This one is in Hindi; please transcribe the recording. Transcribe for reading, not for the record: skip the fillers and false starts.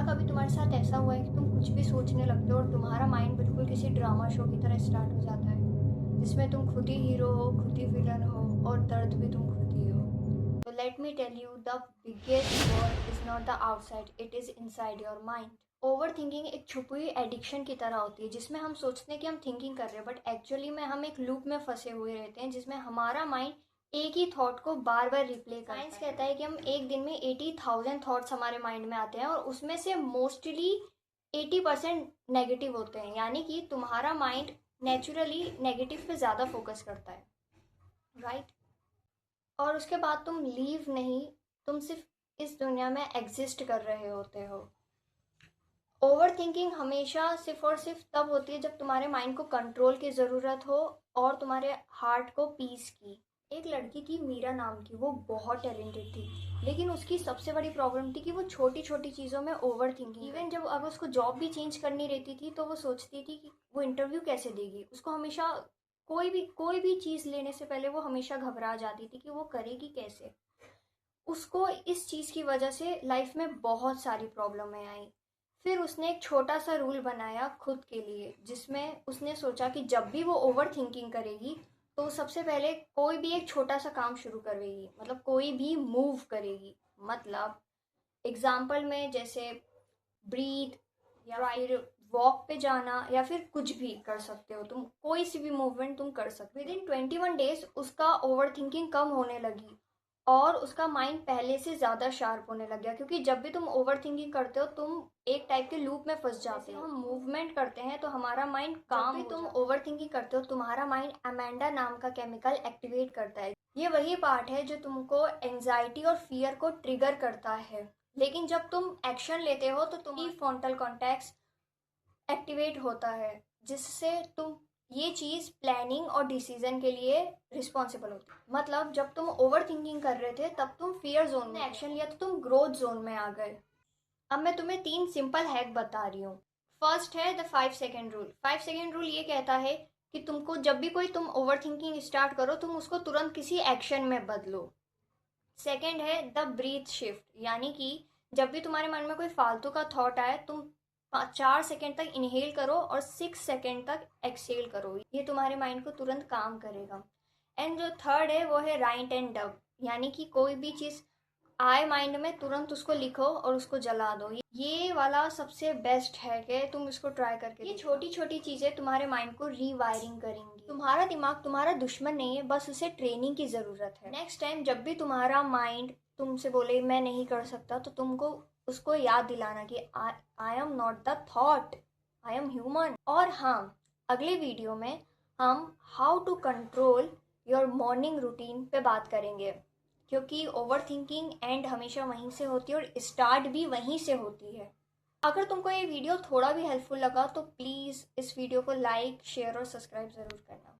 क्या कभी तुम्हारे साथ ऐसा हुआ है कि तुम कुछ भी सोचने लगते हो और तुम्हारा माइंड बिल्कुल किसी ड्रामा शो की तरह स्टार्ट हो जाता है, जिसमें तुम खुद ही हीरो हो, खुद ही विलन हो और दर्द भी तुम खुद ही हो? तो let me tell you, the biggest war is not the outside, it is inside your mind. Overthinking एक छुपी हुई एडिक्शन की तरह होती है, जिसमें हम सोचते हैं कि हम थिंकिंग कर रहे हैं, बट एक्चुअली में हम एक लूप में फंसे हुए रहते हैं, जिसमें हमारा माइंड एक ही थॉट को बार बार रिप्ले करता है। साइंस कहता है कि हम एक दिन में 80,000 थॉट्स हमारे माइंड में आते हैं और उसमें से मोस्टली 80% नेगेटिव होते हैं, यानी कि तुम्हारा माइंड नेचुरली नेगेटिव पे ज़्यादा फोकस करता है, राइट? और उसके बाद तुम लीव नहीं, तुम सिर्फ इस दुनिया में एग्जिस्ट कर रहे होते हो। ओवर थिंकिंग हमेशा सिर्फ और सिर्फ तब होती है जब तुम्हारे माइंड को कंट्रोल की ज़रूरत हो और तुम्हारे हार्ट को पीस की। एक लड़की थी मीरा नाम की, वो बहुत टैलेंटेड थी, लेकिन उसकी सबसे बड़ी प्रॉब्लम थी कि वो छोटी छोटी चीज़ों में ओवर थिंकिंग। इवन जब अगर उसको जॉब भी चेंज करनी रहती थी तो वो सोचती थी कि वो इंटरव्यू कैसे देगी। उसको हमेशा कोई भी चीज़ लेने से पहले वो हमेशा घबरा जाती थी कि वो करेगी कैसे। उसको इस चीज़ की वजह से लाइफ में बहुत सारी प्रॉब्लमें आई। फिर उसने एक छोटा सा रूल बनाया खुद के लिए, जिसमें उसने सोचा कि जब भी वो ओवर थिंकिंग करेगी तो सबसे पहले कोई भी एक छोटा सा काम शुरू करेगी, मतलब कोई भी मूव करेगी। मतलब एग्जाम्पल में जैसे ब्रीथ, या फिर वॉक पे जाना, या फिर कुछ भी कर सकते हो तुम, कोई सी भी मूवमेंट तुम कर सकते हो। विद इन 21 डेज उसका ओवर थिंकिंग कम होने लगी और उसका माइंड पहले से ज़्यादा शार्प होने लग गया, क्योंकि जब भी तुम ओवर थिंकिंग करते हो तुम एक टाइप के लूप में फंस जाते हो। हम मूवमेंट करते हैं तो हमारा माइंड काम हो जाता है। तुम ओवर थिंकिंग करते हो तुम्हारा माइंड अमेंडा नाम का केमिकल एक्टिवेट करता है। ये वही पार्ट है जो तुमको एंजाइटी और फियर को ट्रिगर करता है। लेकिन जब तुम एक्शन लेते हो तो तुम्हारी फ्रंटल कॉर्टेक्स एक्टिवेट होता है, जिससे तुम ये चीज़ प्लानिंग और डिसीजन के लिए रिस्पॉन्सिबल होती है। मतलब जब तुम ओवर थिंकिंग कर रहे थे तब तुम फियर जोन में एक्शन लिया तो तुम ग्रोथ जोन में आ गए। अब मैं तुम्हें 3 सिंपल हैक बता रही हूँ। फर्स्ट है the 5 second rule. 5 second rule ये कहता है कि तुमको जब भी कोई तुम ओवर थिंकिंग स्टार्ट करो तुम उसको तुरंत किसी एक्शन में बदलो। सेकेंड है द ब्रीथ शिफ्ट, यानी कि जब भी तुम्हारे मन में कोई फालतू का थॉट आए तुम 4 सेकेंड तक इनहेल करो और 6 सेकेंड तक एक्सहेल करो। ये तुम्हारे माइंड को तुरंत काम करेगा। एंड जो थर्ड है वो है राइट एंड डब, यानी कि कोई भी चीज़ आए माइंड में तुरंत उसको लिखो और उसको जला दो। ये वाला सबसे बेस्ट है कि तुम इसको ट्राई करके ये छोटी छोटी चीज़ें तुम्हारे माइंड को रीवायरिंग करेंगी। तुम्हारा दिमाग तुम्हारा दुश्मन नहीं है, बस उसे ट्रेनिंग की ज़रूरत है। नेक्स्ट टाइम जब भी तुम्हारा माइंड तुमसे बोले मैं नहीं कर सकता, तो तुमको उसको याद दिलाना कि I am not the thought, I am human. और हाँ, अगले वीडियो में हम how to control your morning routine पे बात करेंगे, क्योंकि ओवर थिंकिंग एंड हमेशा वहीं से होती है और स्टार्ट भी वहीं से होती है। अगर तुमको ये वीडियो थोड़ा भी हेल्पफुल लगा तो प्लीज़ इस वीडियो को लाइक, शेयर और सब्सक्राइब ज़रूर करना।